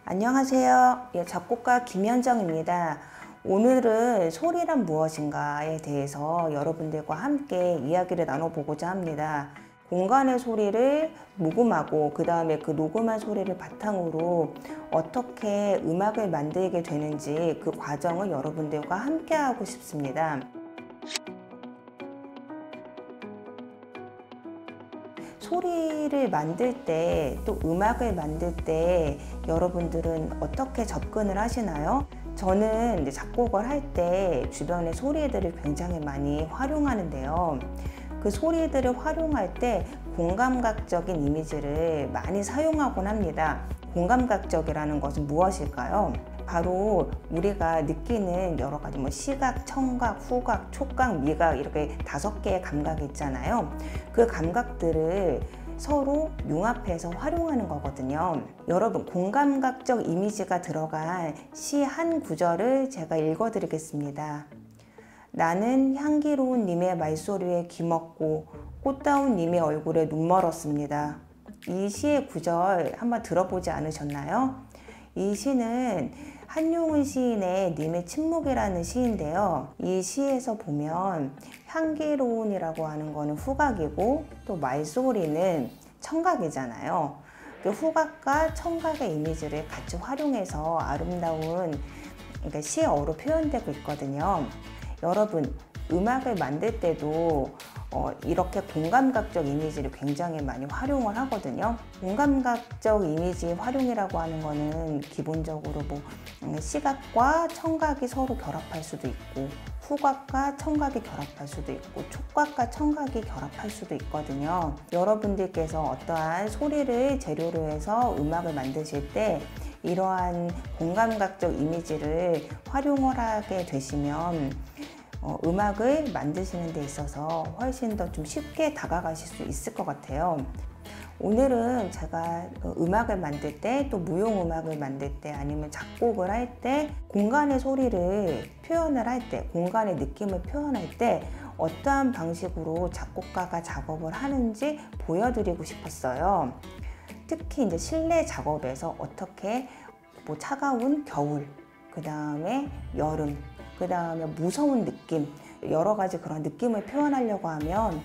안녕하세요. 작곡가 김현정입니다. 오늘은 소리란 무엇인가에 대해서 여러분들과 함께 이야기를 나눠보고자 합니다. 공간의 소리를 녹음하고 그 다음에 그 녹음한 소리를 바탕으로 어떻게 음악을 만들게 되는지 그 과정을 여러분들과 함께 하고 싶습니다. 소리를 만들 때, 또 음악을 만들 때 여러분들은 어떻게 접근을 하시나요? 저는 이제 작곡을 할 때 주변의 소리들을 굉장히 많이 활용하는데요. 그 소리들을 활용할 때 공감각적인 이미지를 많이 사용하곤 합니다. 공감각적이라는 것은 무엇일까요? 바로 우리가 느끼는 여러 가지 시각, 청각, 후각, 촉각, 미각 이렇게 5개의 감각이 있잖아요. 그 감각들을 서로 융합해서 활용하는 거거든요. 여러분, 공감각적 이미지가 들어간 시 한 구절을 제가 읽어드리겠습니다. 나는 향기로운 님의 말소리에 귀먹고 꽃다운 님의 얼굴에 눈 멀었습니다. 이 시의 구절 한번 들어보지 않으셨나요? 이 시는 한용운 시인의 님의 침묵이라는 시인데요. 이 시에서 보면 향기로운이라고 하는 거는 후각이고 또 말소리는 청각이잖아요. 그 후각과 청각의 이미지를 같이 활용해서 아름다운 시어로 표현되고 있거든요. 여러분, 음악을 만들 때도 이렇게 공감각적 이미지를 굉장히 많이 활용을 하거든요. 공감각적 이미지 활용이라고 하는 거는 기본적으로 시각과 청각이 서로 결합할 수도 있고, 후각과 청각이 결합할 수도 있고, 촉각과 청각이 결합할 수도 있거든요. 여러분들께서 어떠한 소리를 재료로 해서 음악을 만드실 때 이러한 공감각적 이미지를 활용을 하게 되시면 음악을 만드시는 데 있어서 훨씬 더 좀 쉽게 다가가실 수 있을 것 같아요. 오늘은 제가 음악을 만들 때, 또 무용음악을 만들 때, 아니면 작곡을 할 때, 공간의 소리를 표현을 할 때, 공간의 느낌을 표현할 때 어떠한 방식으로 작곡가가 작업을 하는지 보여드리고 싶었어요. 특히 이제 실내 작업에서 어떻게 차가운 겨울, 그 다음에 여름, 그 다음에 무서운 느낌, 여러 가지 그런 느낌을 표현하려고 하면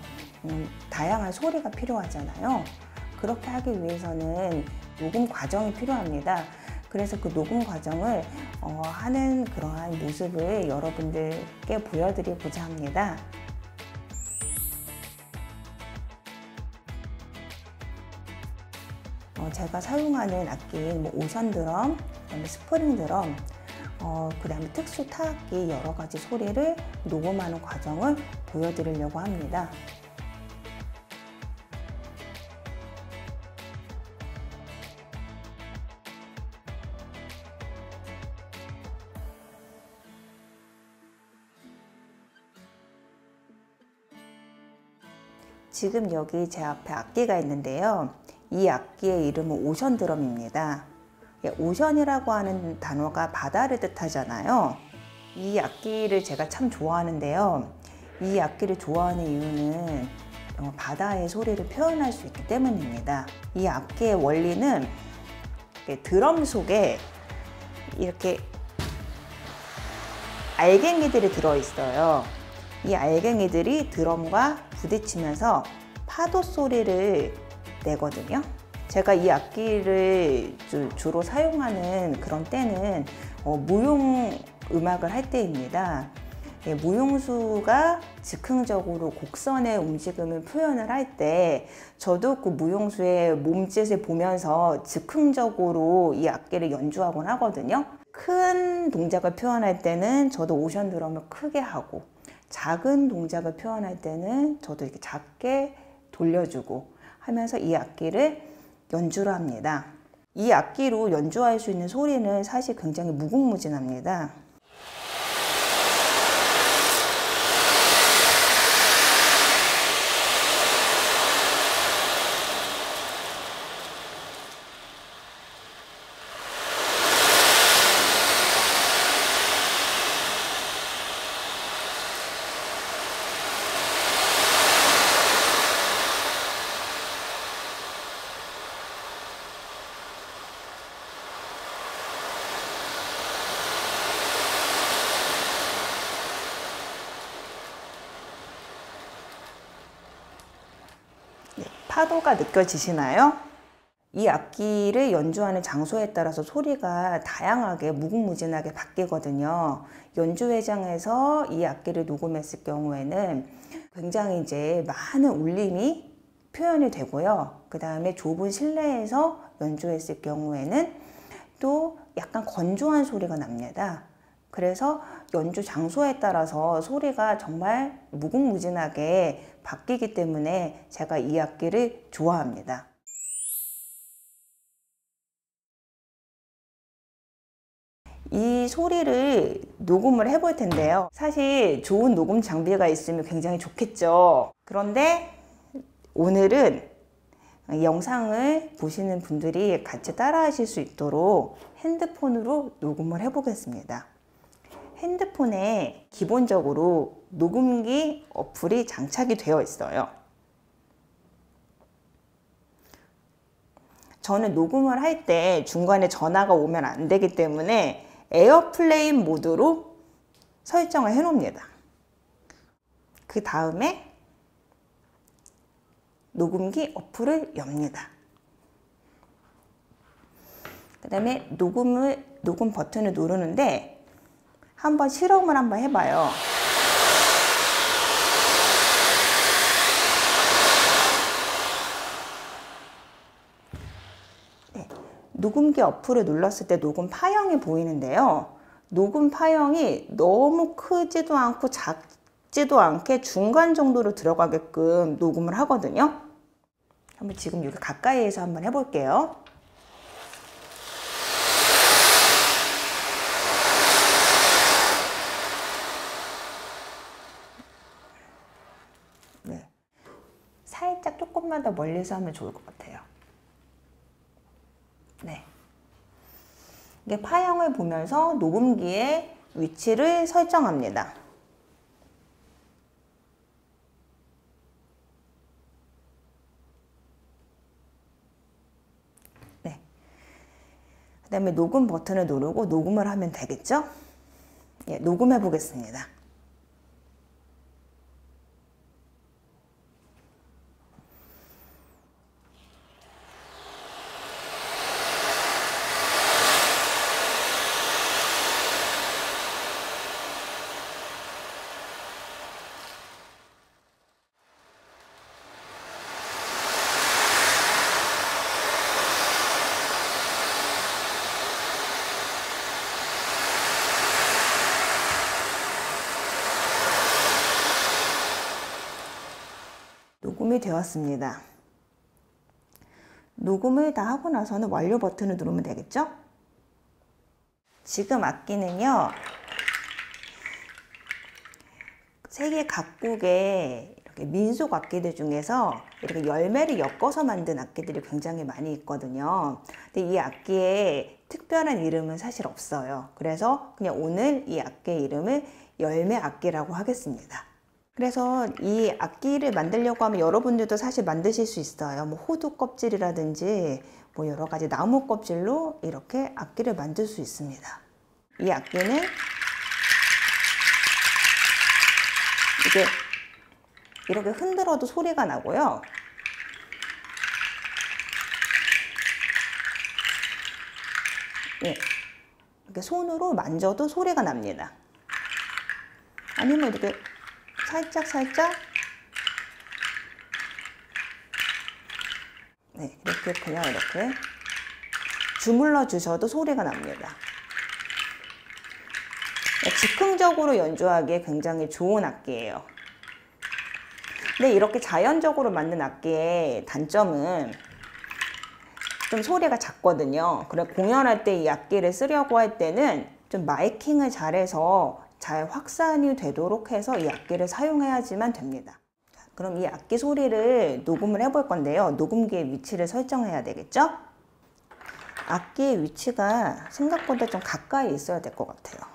다양한 소리가 필요하잖아요. 그렇게 하기 위해서는 녹음 과정이 필요합니다. 그래서 그 녹음 과정을 하는 그러한 모습을 여러분들께 보여드리고자 합니다. 제가 사용하는 악기인 오션 드럼, 그다음에 스프링 드럼, 그 다음에 특수 타악기 여러 가지 소리를 녹음하는 과정을 보여드리려고 합니다. 지금 여기 제 앞에 악기가 있는데요. 이 악기의 이름은 오션 드럼입니다. 오션이라고 하는 단어가 바다를 뜻하잖아요. 이 악기를 제가 참 좋아하는데요. 이 악기를 좋아하는 이유는 바다의 소리를 표현할 수 있기 때문입니다. 이 악기의 원리는 드럼 속에 이렇게 알갱이들이 들어있어요. 이 알갱이들이 드럼과 부딪히면서 파도 소리를 내거든요. 제가 이 악기를 주로 사용하는 그런 때는 무용 음악을 할 때입니다. 무용수가 즉흥적으로 곡선의 움직임을 표현을 할 때 저도 그 무용수의 몸짓을 보면서 즉흥적으로 이 악기를 연주하곤 하거든요. 큰 동작을 표현할 때는 저도 오션 드럼을 크게 하고, 작은 동작을 표현할 때는 저도 이렇게 작게 돌려주고 하면서 이 악기를 연주를 합니다. 이 악기로 연주할 수 있는 소리는 사실 굉장히 무궁무진합니다. 파도가 느껴지시나요? 이 악기를 연주하는 장소에 따라서 소리가 다양하게 무궁무진하게 바뀌거든요. 연주회장에서 이 악기를 녹음했을 경우에는 굉장히 이제 많은 울림이 표현이 되고요. 그 다음에 좁은 실내에서 연주했을 경우에는 또 약간 건조한 소리가 납니다. 그래서 연주 장소에 따라서 소리가 정말 무궁무진하게 바뀌기 때문에 제가 이 악기를 좋아합니다. 이 소리를 녹음을 해볼 텐데요. 사실 좋은 녹음 장비가 있으면 굉장히 좋겠죠. 그런데 오늘은 영상을 보시는 분들이 같이 따라 하실 수 있도록 핸드폰으로 녹음을 해 보겠습니다. 핸드폰에 기본적으로 녹음기 어플이 장착이 되어 있어요. 저는 녹음을 할 때 중간에 전화가 오면 안 되기 때문에 에어플레인 모드로 설정을 해 놓습니다. 그 다음에 녹음기 어플을 엽니다. 그 다음에 녹음 버튼을 누르는데 한번 실험을 한번 해봐요. 네, 녹음기 어플을 눌렀을 때 녹음 파형이 보이는데요. 녹음 파형이 너무 크지도 않고 작지도 않게 중간 정도로 들어가게끔 녹음을 하거든요. 한번 지금 여기 가까이에서 한번 해볼게요. 네. 살짝 조금만 더 멀리서 하면 좋을 것 같아요. 네. 이게 파형을 보면서 녹음기의 위치를 설정합니다. 네. 그 다음에 녹음 버튼을 누르고 녹음을 하면 되겠죠? 예, 녹음해 보겠습니다. 녹음이 되었습니다. 녹음을 다 하고 나서는 완료 버튼을 누르면 되겠죠? 지금 악기는요, 세계 각국의 이렇게 민속 악기들 중에서 이렇게 열매를 엮어서 만든 악기들이 굉장히 많이 있거든요. 근데 이 악기에 특별한 이름은 사실 없어요. 그래서 그냥 오늘 이 악기의 이름을 열매 악기라고 하겠습니다. 그래서 이 악기를 만들려고 하면 여러분들도 사실 만드실 수 있어요. 뭐 호두 껍질이라든지 뭐 여러 가지 나무 껍질로 이렇게 악기를 만들 수 있습니다. 이 악기는 이게 이렇게 흔들어도 소리가 나고요. 예, 이렇게 손으로 만져도 소리가 납니다. 아니면 이렇게 살짝 네, 이렇게 그냥 이렇게 주물러 주셔도 소리가 납니다. 즉흥적으로 연주하기에 굉장히 좋은 악기예요. 근데 이렇게 자연적으로 만든 악기의 단점은 좀 소리가 작거든요. 그래 공연할 때 이 악기를 쓰려고 할 때는 좀 마이킹을 잘해서 잘 확산이 되도록 해서 이 악기를 사용해야지만 됩니다. 그럼 이 악기 소리를 녹음을 해볼 건데요. 녹음기의 위치를 설정해야 되겠죠? 악기의 위치가 생각보다 좀 가까이 있어야 될 것 같아요.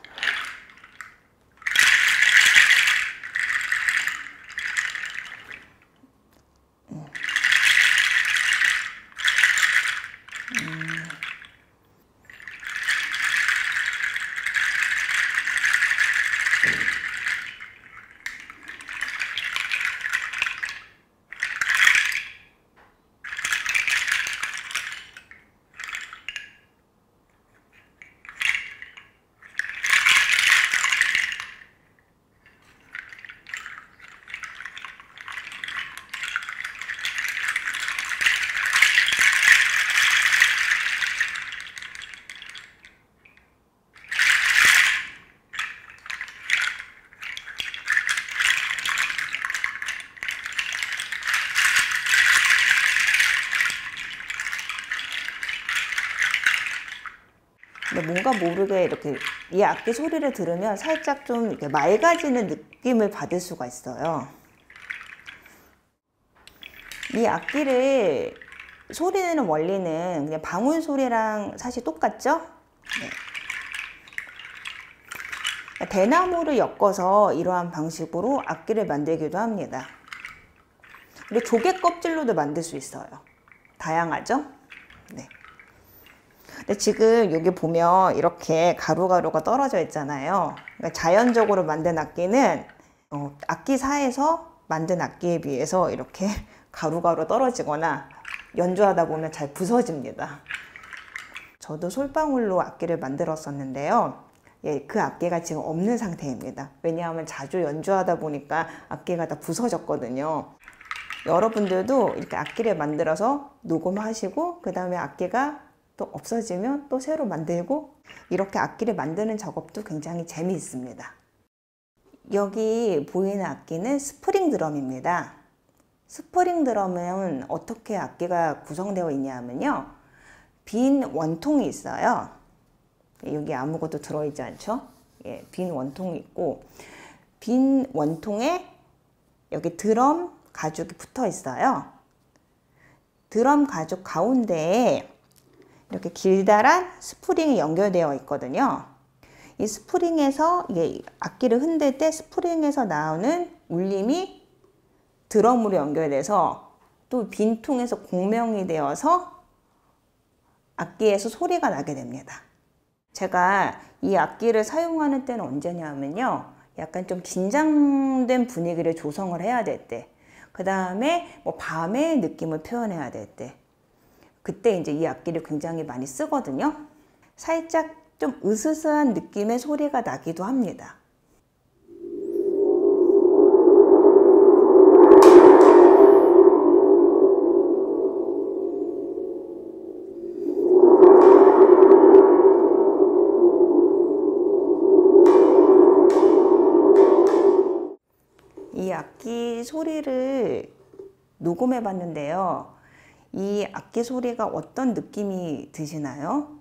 근데 뭔가 모르게 이렇게 이 악기 소리를 들으면 살짝 좀 이렇게 맑아지는 느낌을 받을 수가 있어요. 이 악기를 소리 내는 원리는 그냥 방울 소리랑 사실 똑같죠? 네. 대나무를 엮어서 이러한 방식으로 악기를 만들기도 합니다. 그리고 조개 껍질로도 만들 수 있어요. 다양하죠? 네. 근데 지금 여기 보면 이렇게 가루가루가 떨어져 있잖아요. 그러니까 자연적으로 만든 악기는 악기사에서 만든 악기에 비해서 이렇게 가루가루 떨어지거나 연주하다 보면 잘 부서집니다. 저도 솔방울로 악기를 만들었었는데요. 예, 그 악기가 지금 없는 상태입니다. 왜냐하면 자주 연주하다 보니까 악기가 다 부서졌거든요. 여러분들도 이렇게 악기를 만들어서 녹음하시고 그 다음에 악기가 또 없어지면 또 새로 만들고 이렇게 악기를 만드는 작업도 굉장히 재미있습니다. 여기 보이는 악기는 스프링 드럼입니다. 스프링 드럼은 어떻게 악기가 구성되어 있냐면요. 빈 원통이 있어요. 여기 아무것도 들어있지 않죠? 예, 빈 원통이 있고 빈 원통에 여기 드럼 가죽이 붙어 있어요. 드럼 가죽 가운데에 이렇게 길다란 스프링이 연결되어 있거든요. 이 스프링에서 이게 악기를 흔들 때 스프링에서 나오는 울림이 드럼으로 연결돼서 또 빈 통에서 공명이 되어서 악기에서 소리가 나게 됩니다. 제가 이 악기를 사용하는 때는 언제냐면요. 약간 좀 긴장된 분위기를 조성을 해야 될 때, 그 다음에 뭐 밤의 느낌을 표현해야 될 때, 그때 이제 이 악기를 굉장히 많이 쓰거든요. 살짝 좀 으스스한 느낌의 소리가 나기도 합니다. 이 악기 소리를 녹음해 봤는데요. 이 악기 소리가 어떤 느낌이 드시나요?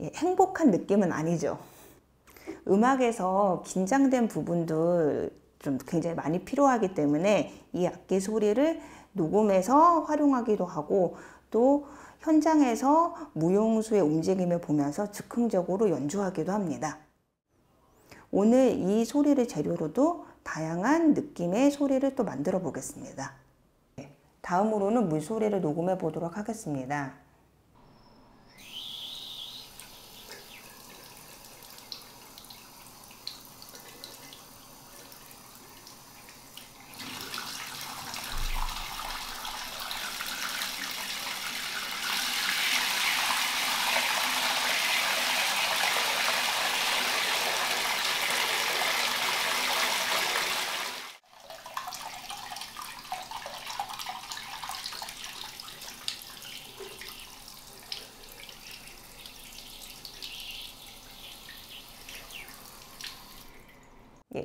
예, 행복한 느낌은 아니죠. 음악에서 긴장된 부분도 좀 굉장히 많이 필요하기 때문에 이 악기 소리를 녹음해서 활용하기도 하고 또 현장에서 무용수의 움직임을 보면서 즉흥적으로 연주하기도 합니다. 오늘 이 소리를 재료로도 다양한 느낌의 소리를 또 만들어 보겠습니다. 다음으로는 물소리를 녹음해 보도록 하겠습니다.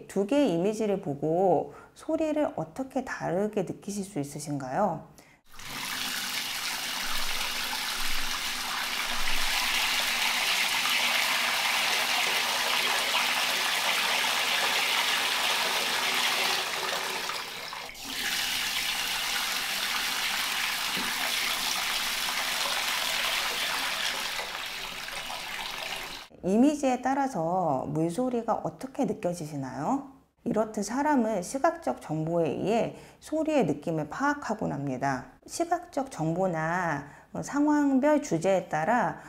두 개의 이미지를 보고 소리를 어떻게 다르게 느끼실 수 있으신가요? 이미지에 따라서 물소리가 어떻게 느껴지시나요? 이렇듯 사람은 시각적 정보에 의해 소리의 느낌을 파악하곤 합니다. 시각적 정보나 상황별 주제에 따라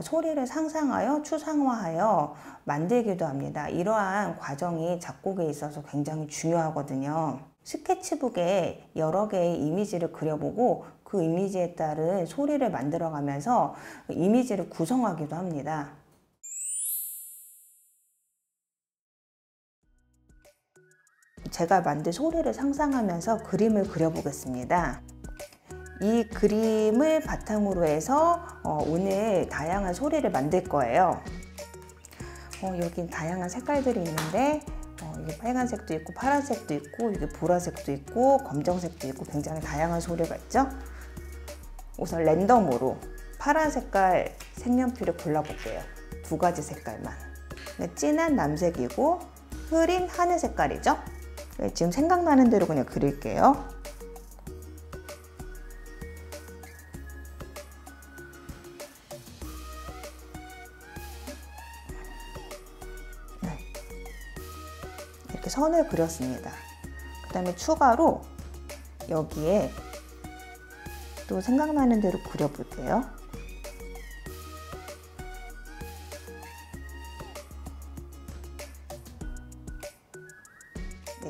소리를 상상하여 추상화하여 만들기도 합니다. 이러한 과정이 작곡에 있어서 굉장히 중요하거든요. 스케치북에 여러 개의 이미지를 그려보고 그 이미지에 따른 소리를 만들어가면서 이미지를 구성하기도 합니다. 제가 만든 소리를 상상하면서 그림을 그려보겠습니다. 이 그림을 바탕으로 해서 오늘 다양한 소리를 만들 거예요. 여기 다양한 색깔들이 있는데 이게 빨간색도 있고 파란색도 있고 이게 보라색도 있고 검정색도 있고 굉장히 다양한 소리가 있죠. 우선 랜덤으로 파란 색깔 색연필을 골라볼게요. 두 가지 색깔만. 진한 남색이고 흐린 하늘 색깔이죠. 지금 생각나는 대로 그냥 그릴게요. 이렇게 선을 그렸습니다. 그 다음에 추가로 여기에 또 생각나는 대로 그려볼게요.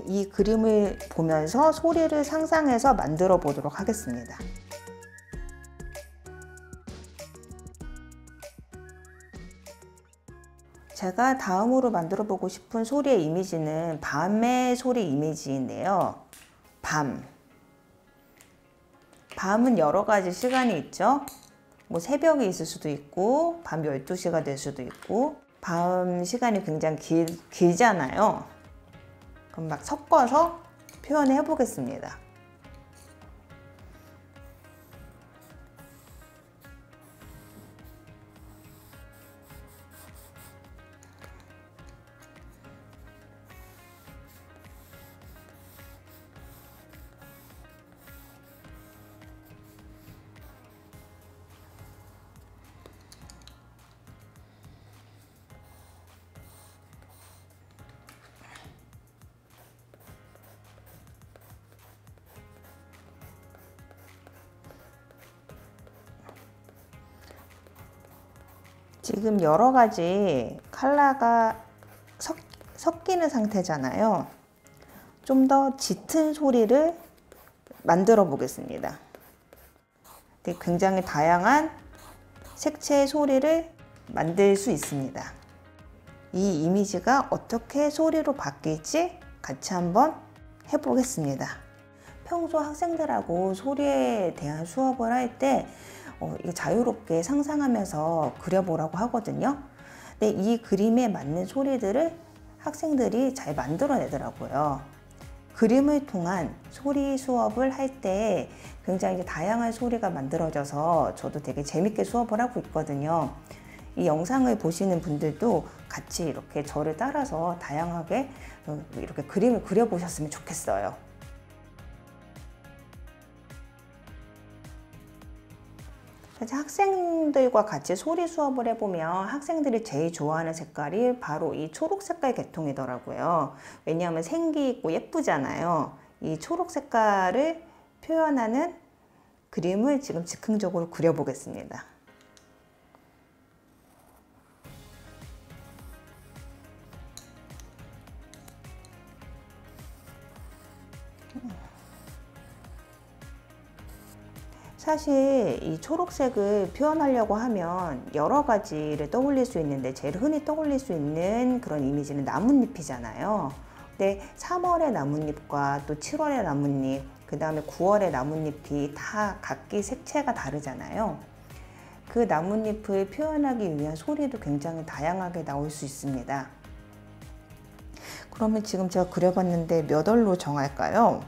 이 그림을 보면서 소리를 상상해서 만들어 보도록 하겠습니다. 제가 다음으로 만들어 보고 싶은 소리의 이미지는 밤의 소리 이미지인데요. 밤은 여러 가지 시간이 있죠. 뭐 새벽에 있을 수도 있고 밤 12시가 될 수도 있고 밤 시간이 굉장히 길잖아요. 그럼 막 섞어서 표현해 보겠습니다. 지금 여러 가지 컬러가 섞이는 상태잖아요. 좀 더 짙은 소리를 만들어 보겠습니다. 굉장히 다양한 색채의 소리를 만들 수 있습니다. 이 이미지가 어떻게 소리로 바뀔지 같이 한번 해보겠습니다. 평소 학생들하고 소리에 대한 수업을 할 때 자유롭게 상상하면서 그려보라고 하거든요. 근데 이 그림에 맞는 소리들을 학생들이 잘 만들어내더라고요. 그림을 통한 소리 수업을 할 때 굉장히 다양한 소리가 만들어져서 저도 되게 재밌게 수업을 하고 있거든요. 이 영상을 보시는 분들도 같이 이렇게 저를 따라서 다양하게 이렇게 그림을 그려보셨으면 좋겠어요. 학생들과 같이 소리 수업을 해보면 학생들이 제일 좋아하는 색깔이 바로 이 초록 색깔 계통이더라고요. 왜냐하면 생기 있고 예쁘잖아요. 이 초록 색깔을 표현하는 그림을 지금 즉흥적으로 그려보겠습니다. 사실 이 초록색을 표현하려고 하면 여러 가지를 떠올릴 수 있는데 제일 흔히 떠올릴 수 있는 그런 이미지는 나뭇잎이잖아요. 근데 3월의 나뭇잎과 또 7월의 나뭇잎, 그 다음에 9월의 나뭇잎이 다 각기 색채가 다르잖아요. 그 나뭇잎을 표현하기 위한 소리도 굉장히 다양하게 나올 수 있습니다. 그러면 지금 제가 그려봤는데 몇 월로 정할까요?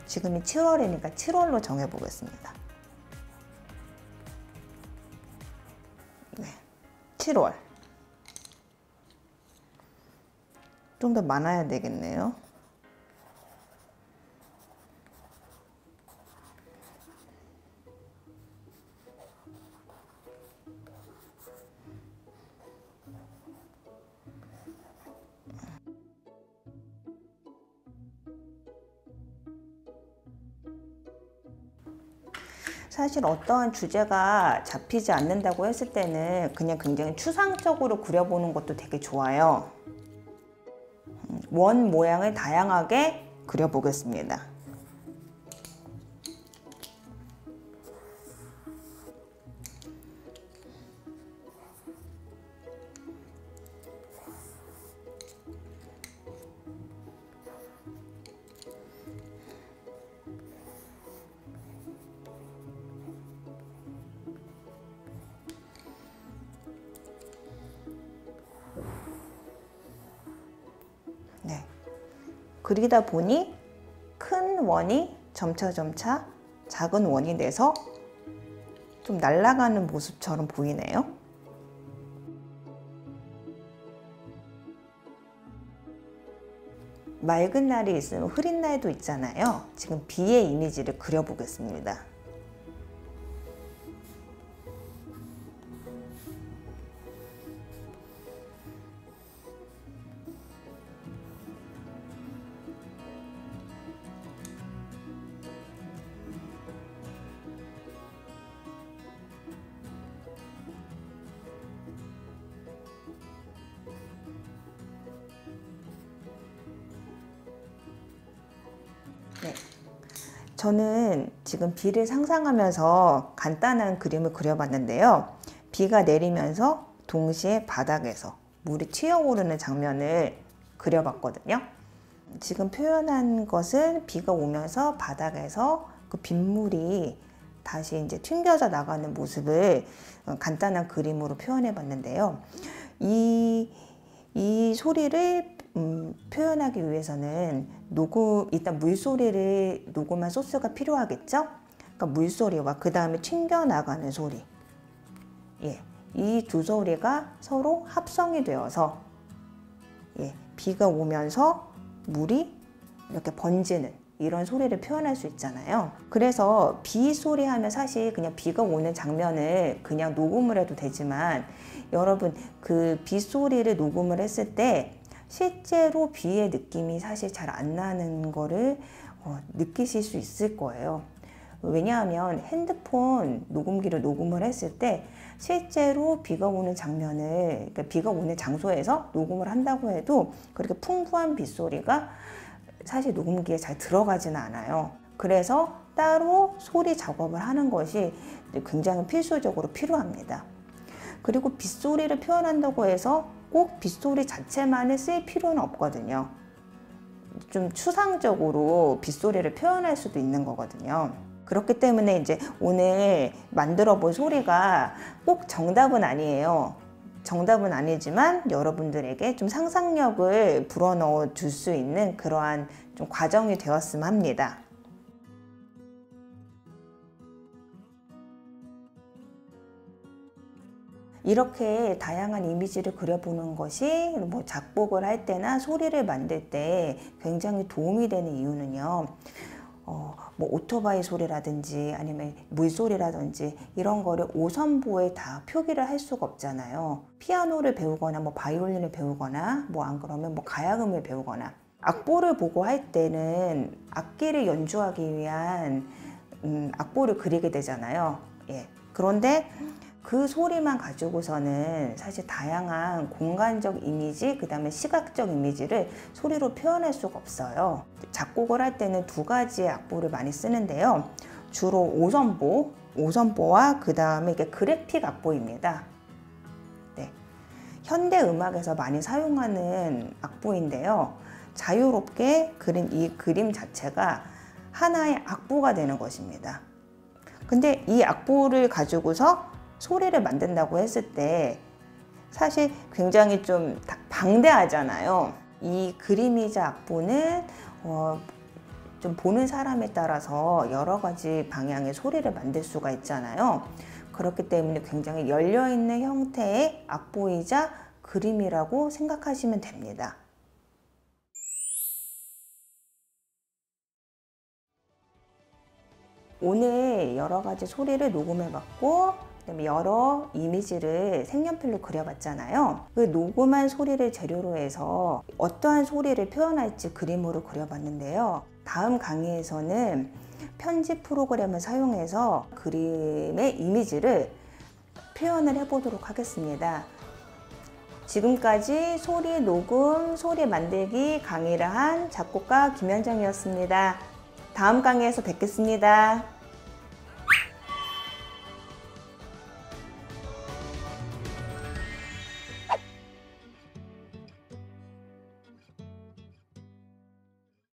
지금이 7월이니까 7월로 정해보겠습니다. 네, 7월. 좀 더 많아야 되겠네요. 사실 어떠한 주제가 잡히지 않는다고 했을 때는 그냥 굉장히 추상적으로 그려보는 것도 되게 좋아요. 원 모양을 다양하게 그려보겠습니다. 네. 그리다 보니 큰 원이 점차 작은 원이 돼서 좀 날아가는 모습처럼 보이네요. 맑은 날이 있으면 흐린 날도 있잖아요. 지금 비의 이미지를 그려보겠습니다. 네. 저는 지금 비를 상상하면서 간단한 그림을 그려봤는데요. 비가 내리면서 동시에 바닥에서 물이 튀어오르는 장면을 그려봤거든요. 지금 표현한 것은 비가 오면서 바닥에서 그 빗물이 다시 이제 튕겨져 나가는 모습을 간단한 그림으로 표현해 봤는데요. 이 소리를 표현하기 위해서는 일단 물소리를 녹음한 소스가 필요하겠죠? 그러니까 물소리와 그 다음에 튕겨나가는 소리. 예, 이 두 소리가 서로 합성이 되어서 비가 오면서 물이 이렇게 번지는 이런 소리를 표현할 수 있잖아요. 그래서 비 소리 하면 사실 그냥 비가 오는 장면을 그냥 녹음을 해도 되지만 여러분 그 비 소리를 녹음을 했을 때 실제로 비의 느낌이 사실 잘 안 나는 거를 느끼실 수 있을 거예요. 왜냐하면 핸드폰 녹음기를 녹음을 했을 때 실제로 비가 오는 장면을, 그러니까 비가 오는 장소에서 녹음을 한다고 해도 그렇게 풍부한 빗소리가 사실 녹음기에 잘 들어가지는 않아요. 그래서 따로 소리 작업을 하는 것이 굉장히 필수적으로 필요합니다. 그리고 빗소리를 표현한다고 해서 꼭 빗소리 자체만을 쓸 필요는 없거든요. 좀 추상적으로 빗소리를 표현할 수도 있는 거거든요. 그렇기 때문에 이제 오늘 만들어 볼 소리가 꼭 정답은 아니에요. 정답은 아니지만 여러분들에게 좀 상상력을 불어넣어 줄 수 있는 그러한 좀 과정이 되었으면 합니다. 이렇게 다양한 이미지를 그려보는 것이 뭐 작곡을 할 때나 소리를 만들 때 굉장히 도움이 되는 이유는요. 뭐 오토바이 소리라든지 아니면 물소리라든지 이런 거를 오선보에 다 표기를 할 수가 없잖아요. 피아노를 배우거나 뭐 바이올린을 배우거나 뭐 안 그러면 뭐 가야금을 배우거나 악보를 보고 할 때는 악기를 연주하기 위한 악보를 그리게 되잖아요. 예. 그런데 그 소리만 가지고서는 사실 다양한 공간적 이미지, 그 다음에 시각적 이미지를 소리로 표현할 수가 없어요. 작곡을 할 때는 두 가지의 악보를 많이 쓰는데요. 주로 오선보와 그 다음에 이게 그래픽 악보입니다. 네. 현대 음악에서 많이 사용하는 악보인데요. 자유롭게 그린 이 그림 자체가 하나의 악보가 되는 것입니다. 근데 이 악보를 가지고서 소리를 만든다고 했을 때 사실 굉장히 좀 방대하잖아요. 이 그림이자 악보는 좀 보는 사람에 따라서 여러 가지 방향의 소리를 만들 수가 있잖아요. 그렇기 때문에 굉장히 열려있는 형태의 악보이자 그림이라고 생각하시면 됩니다. 오늘 여러 가지 소리를 녹음해 봤고 그다음에 여러 이미지를 색연필로 그려봤잖아요. 그 녹음한 소리를 재료로 해서 어떠한 소리를 표현할지 그림으로 그려봤는데요. 다음 강의에서는 편집 프로그램을 사용해서 그림의 이미지를 표현을 해보도록 하겠습니다. 지금까지 소리 녹음, 소리 만들기 강의를 한 작곡가 김현정이었습니다. 다음 강의에서 뵙겠습니다.